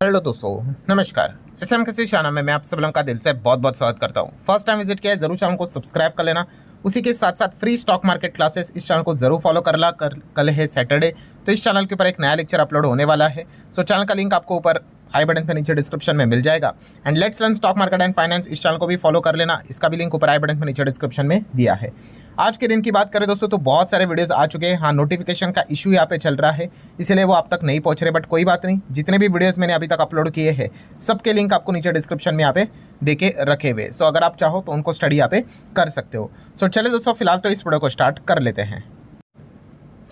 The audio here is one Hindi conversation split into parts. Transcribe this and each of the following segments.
हेलो दोस्तों, नमस्कार। एसएम किसी शाना में मैं आप सब लोगों का दिल से बहुत बहुत स्वागत करता हूं। फर्स्ट टाइम विजिट किया है जरूर चैनल को सब्सक्राइब कर लेना। उसी के साथ साथ फ्री स्टॉक मार्केट क्लासेस इस चैनल को जरूर फॉलो कर ला। कल है सैटरडे, तो इस चैनल के ऊपर एक नया लेक्चर अपलोड होने वाला है। सो चैनल का लिंक आपको ऊपर आई बटन पे नीचे डिस्क्रिप्शन में मिल जाएगा। And let's learn stock market and finance, इस चैनल को भी फॉलो कर लेना। इसका भी लिंक ऊपर आई बटन पे नीचे डिस्क्रिप्शन में दिया है। आज के दिन की बात करें दोस्तों तो बहुत सारे वीडियोस आ चुके हैं। हाँ, नोटिफिकेशन का इशू यहाँ पे चल रहा है, इसलिए वो आप तक नहीं पहुंच रहे, बट कोई बात नहीं। जितने भी वीडियोस मैंने अभी तक अपलोड किए हैं सबके लिंक आपको नीचे डिस्क्रिप्शन में यहाँ पे देके रखे हुए। सो अगर आप चाहो तो उनको स्टडी यहाँ पे कर सकते हो। सो चले दोस्तों, फिलहाल तो इस वीडियो को स्टार्ट कर लेते हैं।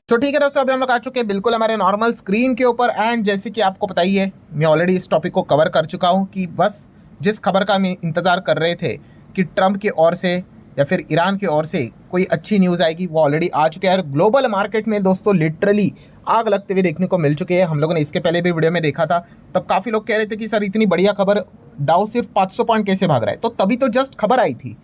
तो ठीक है दोस्तों, अभी हम लोग आ चुके हैं बिल्कुल हमारे नॉर्मल स्क्रीन के ऊपर। एंड जैसे कि आपको पता ही है, मैं ऑलरेडी इस टॉपिक को कवर कर चुका हूं कि बस जिस खबर का हम इंतज़ार कर रहे थे कि ट्रंप की ओर से या फिर ईरान की ओर से कोई अच्छी न्यूज़ आएगी, वो ऑलरेडी आ चुके हैं। ग्लोबल मार्केट में दोस्तों लिटरली आग लगते हुए देखने को मिल चुके हैं। हम लोगों ने इसके पहले भी वीडियो में देखा था, तब काफ़ी लोग कह रहे थे कि सर इतनी बढ़िया खबर, डाउ सिर्फ 500 पॉइंट कैसे भाग रहा है। तो तभी तो जस्ट खबर आई थी।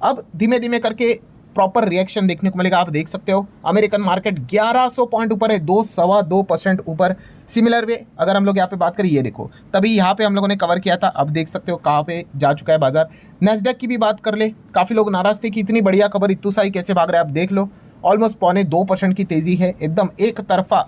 अब धीमे धीमे करके प्रॉपर रिएक्शन देखने को मिलेगा। आप देख सकते हो अमेरिकन मार्केट 1100 पॉइंट ऊपर है, 2.25% ऊपर। सिमिलर वे अगर हम लोग यहाँ पे बात करें, ये देखो तभी यहाँ पे हम लोगों ने कवर किया था। अब देख सकते हो कहाँ पे जा चुका है बाजार। नेस्डेक की भी बात कर ले, काफ़ी लोग नाराज थे कि इतनी बढ़िया खबर इतू साई कैसे भाग रहा है। अब देख लो ऑलमोस्ट 0.25% की तेजी है, एकदम एक तरफा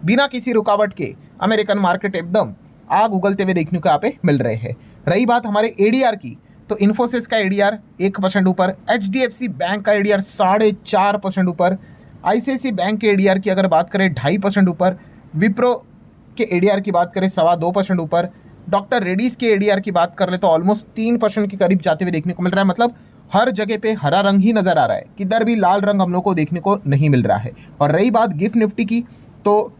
बिना किसी रुकावट के अमेरिकन मार्केट एकदम आग उगलते हुए देखने को यहाँ पे मिल रहे हैं। रही बात हमारे एडीआर की, तो इन्फोसिस का एडीआर 1% ऊपर, एचडीएफसी बैंक का एडीआर 4.5% ऊपर, आईसीआईसी बैंक के एडीआर की अगर बात करें 2.5% ऊपर, विप्रो के एडीआर की बात करें 2.25% ऊपर, डॉक्टर रेड्डीज के एडीआर की बात कर ले तो ऑलमोस्ट 3% के करीब जाते हुए देखने को मिल रहा है। मतलब हर जगह पे हरा रंग ही नजर आ रहा है, किधर भी लाल रंग हम लोग को देखने को नहीं मिल रहा है। और रही बात गिफ्ट निफ्टी की, तो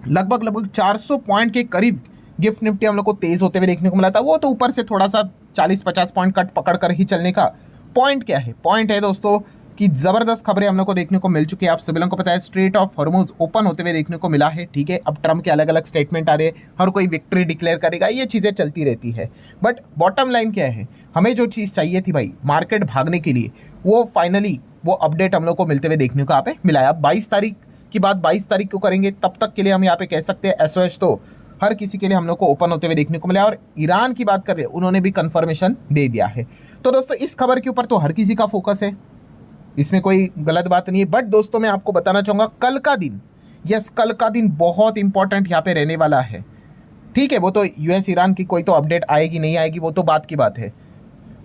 लगभग 400 पॉइंट के करीब गिफ्ट निफ्टी हम लोग को तेज होते हुए देखने को मिला था। वो तो ऊपर से थोड़ा सा 40-50 पॉइंट कट पकड़ कर ही चलने का पॉइंट क्या है, पॉइंट है दोस्तों कि ज़बरदस्त खबरें हम लोग को देखने को मिल चुकी है। आप सभी लोगों को पता है स्ट्रेट ऑफ हॉर्मुज ओपन होते हुए देखने को मिला है। ठीक है, अब ट्रम्प के अलग अलग स्टेटमेंट आ रहे हैं, हर कोई विक्ट्री डिक्लेयर करेगा, ये चीज़ें चलती रहती है। बट बॉटम लाइन क्या है, हमें जो चीज़ चाहिए थी भाई मार्केट भागने के लिए, वो फाइनली वो अपडेट हम लोग को मिलते हुए देखने को यहाँ पे मिला है। अब 22 तारीख की बात 22 तारीख को करेंगे, तब तक के लिए हम यहाँ पे कह सकते हैं एसओएस तो हर किसी के लिए हम लोग को ओपन होते हुए देखने को मिला। और ईरान की बात कर रहे हैं, उन्होंने भी कंफर्मेशन दे दिया है। तो दोस्तों इस खबर के ऊपर तो हर किसी का फोकस है, इसमें कोई गलत बात नहीं है। बट दोस्तों मैं आपको बताना चाहूंगा कल का दिन, यस कल का दिन बहुत इंपॉर्टेंट यहाँ पे रहने वाला है। ठीक है, वो तो यूएस ईरान की कोई तो अपडेट आएगी नहीं आएगी, वो तो बात की बात है।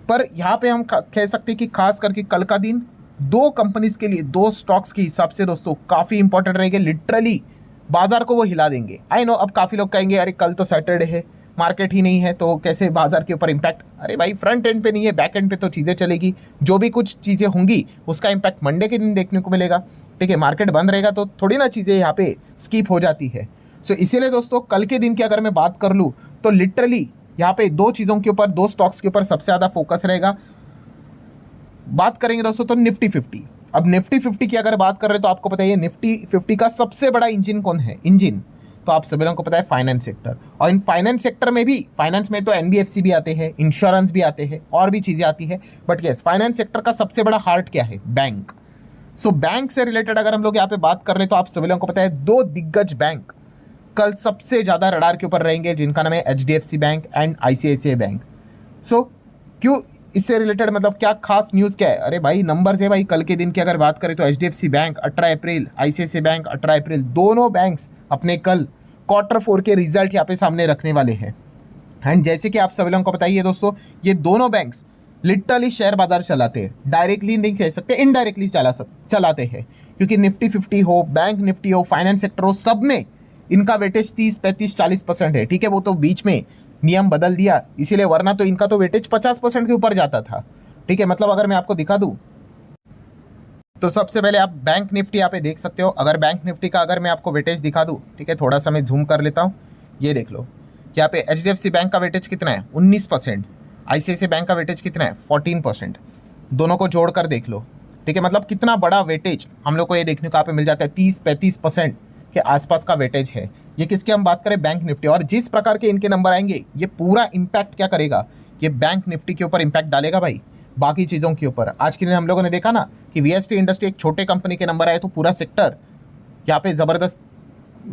पर यहाँ पे हम कह सकते हैं कि खास करके कल का दिन दो कंपनीज के लिए, दो स्टॉक्स के हिसाब से दोस्तों काफ़ी इंपॉर्टेंट रहेंगे। लिटरली बाजार को वो हिला देंगे। आई नो अब काफ़ी लोग कहेंगे अरे कल तो सैटरडे है, मार्केट ही नहीं है, तो कैसे बाजार के ऊपर इम्पैक्ट। अरे भाई फ्रंट एंड पे नहीं है, बैक एंड पे तो चीज़ें चलेगी। जो भी कुछ चीज़ें होंगी उसका इम्पैक्ट मंडे के दिन देखने को मिलेगा। ठीक है, मार्केट बंद रहेगा तो थोड़ी ना चीज़ें यहाँ पे स्किप हो जाती है। सो इसीलिए दोस्तों कल के दिन की अगर मैं बात कर लूँ तो लिटरली यहाँ पे दो चीज़ों के ऊपर, दो स्टॉक्स के ऊपर सबसे ज़्यादा फोकस रहेगा। बात करेंगे दोस्तों तो निफ्टी 50। अब निफ्टी 50 की अगर बात कर रहे हैं तो आपको पता है निफ्टी 50 का सबसे बड़ा इंजन कौन है, इंजन तो आप सभी लोगों को पता है फाइनेंस सेक्टर। और इन फाइनेंस सेक्टर में भी, फाइनेंस में तो एनबीएफसी भी आते हैं, इंश्योरेंस भी आते हैं, और भी चीज़ें आती है। बट यस, फाइनेंस सेक्टर का सबसे बड़ा हार्ट क्या है, बैंक। सो बैंक से रिलेटेड अगर हम लोग यहाँ पे बात कर रहे हैं तो आप सभी लोगों को पता है दो दिग्गज बैंक कल सबसे ज़्यादा रडार के ऊपर रहेंगे, जिनका नाम है HDFC bank and ICICI bank. So क्यों इससे रिलेटेड, मतलब क्या खास न्यूज़ क्या है, अरे भाई नंबर्स है भाई। कल के दिन की अगर बात करें तो एचडीएफसी बैंक 18 अप्रैल, आईसीआईसीआई बैंक 18 अप्रैल, दोनों बैंक्स अपने कल Q4 के रिजल्ट यहाँ पे सामने रखने वाले हैं। एंड जैसे कि आप सभी लोगों को बताइए दोस्तों, ये दोनों बैंक्स लिटरली शेयर बाजार चलाते हैं, डायरेक्टली नहीं कह सकते, इनडायरेक्टली चलाते हैं। क्योंकि निफ्टी 50 हो, बैंक निफ्टी हो, फाइनेंस सेक्टर हो, सब में इनका वेटेज 30, 35, 40% है। ठीक है, वो तो बीच में नियम बदल दिया इसीलिए, वरना तो इनका तो वेटेज 50% के ऊपर जाता था। ठीक है, मतलब अगर मैं आपको दिखा दूं तो सबसे पहले आप बैंक निफ्टी यहाँ पे देख सकते हो। अगर बैंक निफ्टी का अगर मैं आपको वेटेज दिखा दूं, ठीक है, थोड़ा सा मैं जूम कर लेता हूँ, ये देख लो। यहाँ पे एचडीएफसी बैंक का वेटेज कितना है, 19%। आईसीआईसीआई बैंक का वेटेज कितना है, 14%। दोनों को जोड़कर देख लो। ठीक है, मतलब कितना बड़ा वेटेज हम लोग को ये देखने को यहाँ पे मिल जाता है, 30-35% के आसपास का वेटेज है। ये किसके हम बात करें, बैंक निफ्टी। और जिस प्रकार के इनके नंबर आएंगे, ये पूरा इम्पैक्ट क्या करेगा, ये बैंक निफ्टी के ऊपर इम्पैक्ट डालेगा भाई, बाकी चीज़ों के ऊपर। आज के दिन हम लोगों ने देखा ना कि वीएसटी इंडस्ट्री एक छोटे कंपनी के नंबर आए तो पूरा सेक्टर यहाँ पे ज़बरदस्त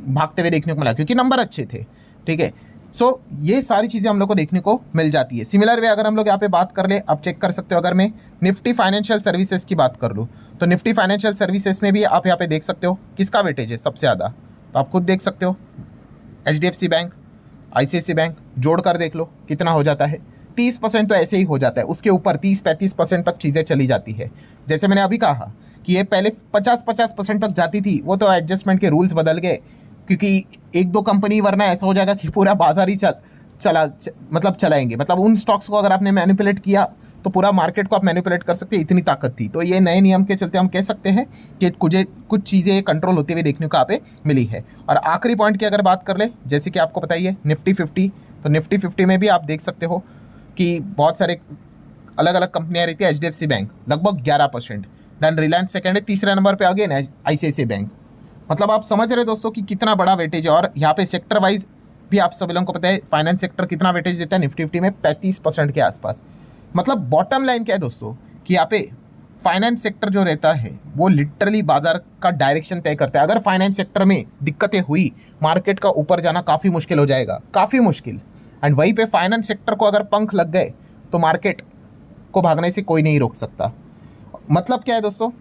भागते हुए देखने को मिला, क्योंकि नंबर अच्छे थे। ठीक है, सो ये सारी चीज़ें हम लोग को देखने को मिल जाती है। सिमिलर वे अगर हम लोग यहाँ पे बात कर ले, आप चेक कर सकते हो, अगर मैं निफ्टी फाइनेंशियल सर्विसेज की बात कर लूँ तो निफ्टी फाइनेंशियल सर्विसेज में भी आप यहाँ पे देख सकते हो किसका वेटेज है सबसे ज़्यादा, तो आप खुद देख सकते हो HDFC बैंक, ICICI बैंक जोड़ कर देख लो कितना हो जाता है, 30% तो ऐसे ही हो जाता है, उसके ऊपर 30-35% तक चीज़ें चली जाती है। जैसे मैंने अभी कहा कि ये पहले 50% तक जाती थी, वो तो एडजस्टमेंट के रूल्स बदल गए, क्योंकि एक दो कंपनी, वरना ऐसा हो जाएगा कि पूरा बाजार ही चलाएंगे, मतलब उन स्टॉक्स को अगर आपने मैनिपुलेट किया तो पूरा मार्केट को आप मैनिपुलेट कर सकते हैं, इतनी ताकत थी। तो ये नए नियम के चलते हम कह सकते हैं कि कुछ चीज़ें कंट्रोल होते हुए देखने को यहाँ पे मिली है। और आखिरी पॉइंट की अगर बात कर ले, जैसे कि आपको पता ही है निफ्टी 50, तो निफ्टी 50 में भी आप देख सकते हो कि बहुत सारे अलग अलग कंपनियां रहती है। HDFC बैंक लगभग 11%, देन रिलायंस सेकेंड है, तीसरे नंबर पे आ गए ICICI बैंक। मतलब आप समझ रहे दोस्तों कि कितना बड़ा वेटेज है। और यहाँ पे सेक्टर वाइज भी आप सभी लोगों को पता है फाइनेंस सेक्टर कितना वेटेज देता है निफ्टी 50 में, 35% के आसपास। मतलब बॉटम लाइन क्या है दोस्तों कि यहाँ पे फाइनेंस सेक्टर जो रहता है वो लिटरली बाजार का डायरेक्शन तय करता है। अगर फाइनेंस सेक्टर में दिक्कतें हुई, मार्केट का ऊपर जाना काफ़ी मुश्किल हो जाएगा, काफ़ी मुश्किल। एंड वहीं पे फाइनेंस सेक्टर को अगर पंख लग गए तो मार्केट को भागने से कोई नहीं रोक सकता। मतलब क्या है दोस्तों,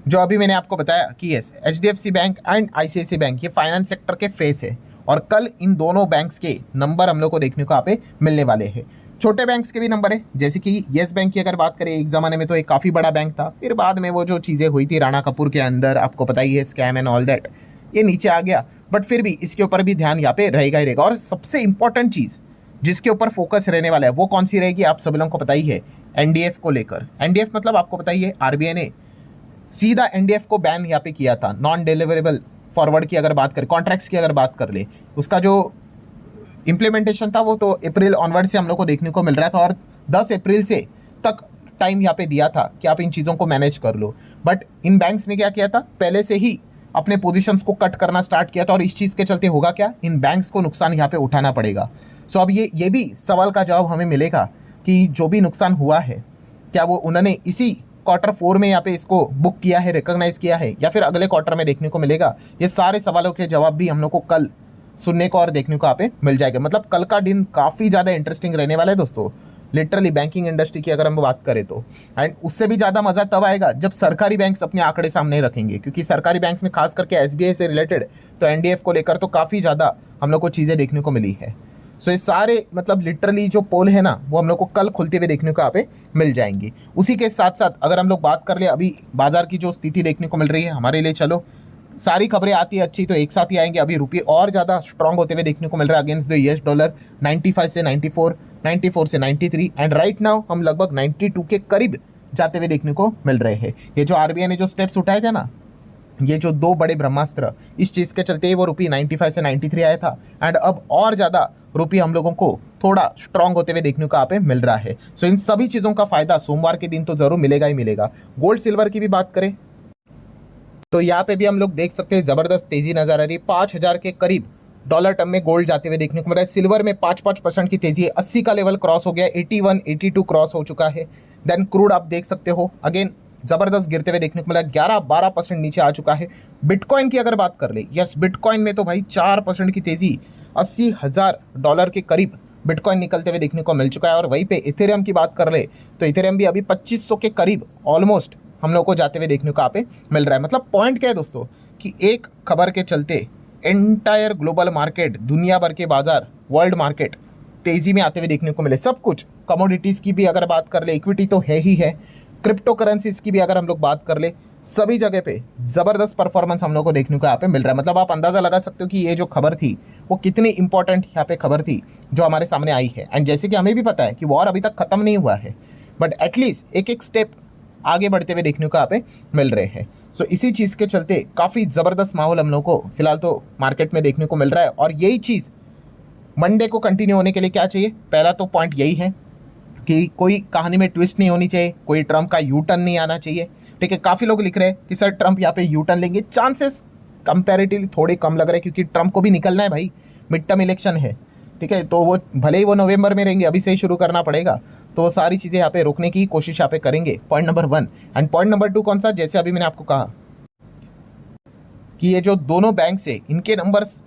जो अभी मैंने आपको बताया कि yes HDFC bank and ICICI bank ये फाइनेंस सेक्टर के फेस है, और कल इन दोनों बैंक्स के नंबर हम लोग को देखने को यहाँ पे मिलने वाले हैं। छोटे बैंक्स के भी नंबर है, जैसे कि येस बैंक की अगर बात करें, एक ज़माने में तो एक काफ़ी बड़ा बैंक था, फिर बाद में वो जो चीज़ें हुई थी राणा कपूर के अंदर, आपको पता ही है, स्कैम एंड ऑल दैट, ये नीचे आ गया। बट फिर भी इसके ऊपर भी ध्यान यहाँ पे रहेगा ही रहेगा। और सबसे इंपॉर्टेंट चीज़ जिसके ऊपर फोकस रहने वाला है वो कौन सी रहेगी, आप सब लोगों को पता ही है, NDF को लेकर। NDF मतलब आपको पता ही है, RBI ने सीधा NDF को बैन यहाँ पे किया था। नॉन डिलीवरेबल फॉरवर्ड की अगर बात करें, कॉन्ट्रैक्ट्स की अगर बात कर ले, उसका जो इम्प्लीमेंटेशन था वो तो अप्रैल ऑनवर्ड से हम लोग को देखने को मिल रहा था, और 10 अप्रैल से तक टाइम यहाँ पे दिया था कि आप इन चीज़ों को मैनेज कर लो। बट इन बैंक्स ने क्या किया था, पहले से ही अपने पोजीशंस को कट करना स्टार्ट किया था, और इस चीज़ के चलते होगा क्या, इन बैंक्स को नुकसान यहाँ पे उठाना पड़ेगा। सो अब ये भी सवाल का जवाब हमें मिलेगा कि जो भी नुकसान हुआ है, क्या वो उन्होंने इसी Q4 में यहाँ पे इसको बुक किया है, रिकॉग्नाइज किया है, या फिर अगले क्वार्टर में देखने को मिलेगा। ये सारे सवालों के जवाब भी हम लोग को कल सुनने को और देखने को यहाँ पे मिल जाएगा। मतलब कल का दिन काफ़ी ज़्यादा इंटरेस्टिंग रहने वाला है दोस्तों, लिटरली बैंकिंग इंडस्ट्री की अगर हम बात करें तो। एंड उससे भी ज़्यादा मज़ा तब आएगा जब सरकारी बैंक्स अपने आंकड़े सामने रखेंगे, क्योंकि सरकारी बैंक्स में खास करके SBI से रिलेटेड तो NDF को लेकर तो काफ़ी ज़्यादा हम लोग को चीज़ें देखने को मिली है। सो ये सारे मतलब लिटरली जो पोल है ना, वो हम लोग को कल खुलते हुए देखने को यहाँ पे मिल जाएंगी। उसी के साथ साथ अगर हम लोग बात कर ले अभी बाजार की जो स्थिति देखने को मिल रही है हमारे लिए, चलो सारी खबरें आती है अच्छी तो एक साथ ही आएंगे। अभी रुपये और ज़्यादा स्ट्रांग होते हुए देखने को मिल रहा है अगेंस्ट द US डॉलर, 95 से 94, 94 से 93, एंड राइट नाउ हम लगभग 92 के करीब जाते हुए देखने को मिल रहे हैं। ये जो RBI ने जो स्टेप्स उठाए थे ना, ये जो दो बड़े ब्रह्मास्त्र, इस चीज़ के चलते ही वो रुपये 95 से 93 आया था, एंड अब और ज़्यादा रुपये हम लोगों को थोड़ा स्ट्रांग होते हुए देखने को यहाँ पे मिल रहा है। सो इन सभी चीज़ों का फायदा सोमवार के दिन तो ज़रूर मिलेगा ही मिलेगा। गोल्ड सिल्वर की भी बात करें तो यहाँ पे भी हम लोग देख सकते हैं ज़बरदस्त तेज़ी नजर आ रही है, 5000 के करीब डॉलर टर्म में गोल्ड जाते हुए देखने को मिल रहा है। सिल्वर में 5% की तेज़ी है, 80 का लेवल क्रॉस हो गया, 81, 82 क्रॉस हो चुका है। देन क्रूड आप देख सकते हो अगेन ज़बरदस्त गिरते हुए देखने को मिला, 11-12% नीचे आ चुका है। बिटकॉइन की अगर बात कर ले, यस बिटकॉइन में तो भाई 4% की तेज़ी, $80,000 के करीब बिटकॉइन निकलते हुए देखने को मिल चुका है। और वहीं पे इथेरियम की बात कर ले तो इथेरियम भी अभी 2500 के करीब ऑलमोस्ट हम लोग को जाते हुए देखने को यहाँ पे मिल रहा है। मतलब पॉइंट क्या है दोस्तों कि एक खबर के चलते एंटायर ग्लोबल मार्केट, दुनिया भर के बाजार, वर्ल्ड मार्केट तेज़ी में आते हुए देखने को मिले। सब कुछ, कमोडिटीज़ की भी अगर बात कर ले, इक्विटी तो है ही है, क्रिप्टो करेंसीज की भी अगर हम लोग बात कर ले, सभी जगह पे ज़बरदस्त परफॉर्मेंस हम लोग को देखने को यहाँ पे मिल रहा है। मतलब आप अंदाज़ा लगा सकते हो कि ये जो खबर थी वो कितनी इंपॉर्टेंट यहाँ पे खबर थी जो हमारे सामने आई है। एंड जैसे कि हमें भी पता है कि वॉर अभी तक ख़त्म नहीं हुआ है, बट एटलीस्ट एक एक स्टेप आगे बढ़ते हुए देखने को यहाँ पे मिल रहे हैं। सो इसी चीज़ के चलते काफ़ी ज़बरदस्त माहौल हम लोग को फिलहाल तो मार्केट में देखने को मिल रहा है। और यही चीज़ मंडे को कंटिन्यू होने के लिए क्या चाहिए, पहला तो पॉइंट यही है कि कोई कहानी में ट्विस्ट नहीं होनी चाहिए, कोई ट्रम्प का यू टर्न नहीं आना चाहिए। ठीक है, काफ़ी लोग लिख रहे हैं कि सर ट्रम्प यहाँ पे यू टर्न लेंगे, चांसेस कंपैरेटिवली थोड़े कम लग रहे हैं, क्योंकि ट्रम्प को भी निकलना है भाई, मिड टर्म इलेक्शन है। ठीक है, तो वो भले ही वो नवंबर में रहेंगे, अभी से ही शुरू करना पड़ेगा, तो वो सारी चीज़ें यहाँ पे रोकने की कोशिश यहाँ पे करेंगे। Point number 1। And point number 2 कौन सा, जैसे अभी मैंने आपको कहा कि ये जो दोनों बैंक है इनके नंबर्स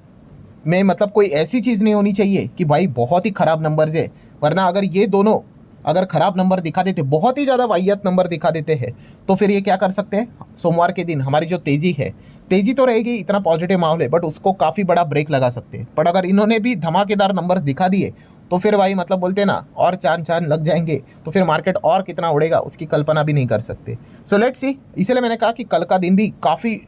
में मतलब कोई ऐसी चीज़ नहीं होनी चाहिए कि भाई बहुत ही ख़राब नंबर्स है, वरना अगर ये दोनों अगर ख़राब नंबर दिखा देते, बहुत ही ज़्यादा वाहियात नंबर दिखा देते हैं, तो फिर ये क्या कर सकते हैं, सोमवार के दिन हमारी जो तेज़ी है, तेज़ी तो रहेगी, इतना पॉजिटिव माहौल है, बट उसको काफ़ी बड़ा ब्रेक लगा सकते हैं। बट अगर इन्होंने भी धमाकेदार नंबर्स दिखा दिए तो फिर भाई मतलब बोलते हैं ना, और चांद चांद लग जाएंगे, तो फिर मार्केट और कितना उड़ेगा उसकी कल्पना भी नहीं कर सकते। सो लेट्स सी, इसलिए मैंने कहा कि कल का दिन भी काफ़ी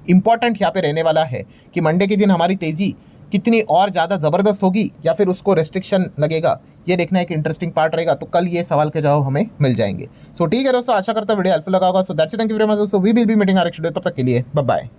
इंपॉर्टेंट यहाँ पे रहने वाला है कि मंडे के दिन हमारी तेज़ी कितनी और ज़्यादा ज़बरदस्त होगी या फिर उसको रेस्ट्रिक्शन लगेगा, ये देखना एक इंटरेस्टिंग पार्ट रहेगा। तो कल ये सवाल के जवाब हमें मिल जाएंगे। सो ठीक है दोस्तों, आशा करता हूँ वीडियो हेल्पफुल लगा होगा। So that's it, thank you very much दोस्तों, we will be meeting our next video, तब तक के लिए बाय बाय।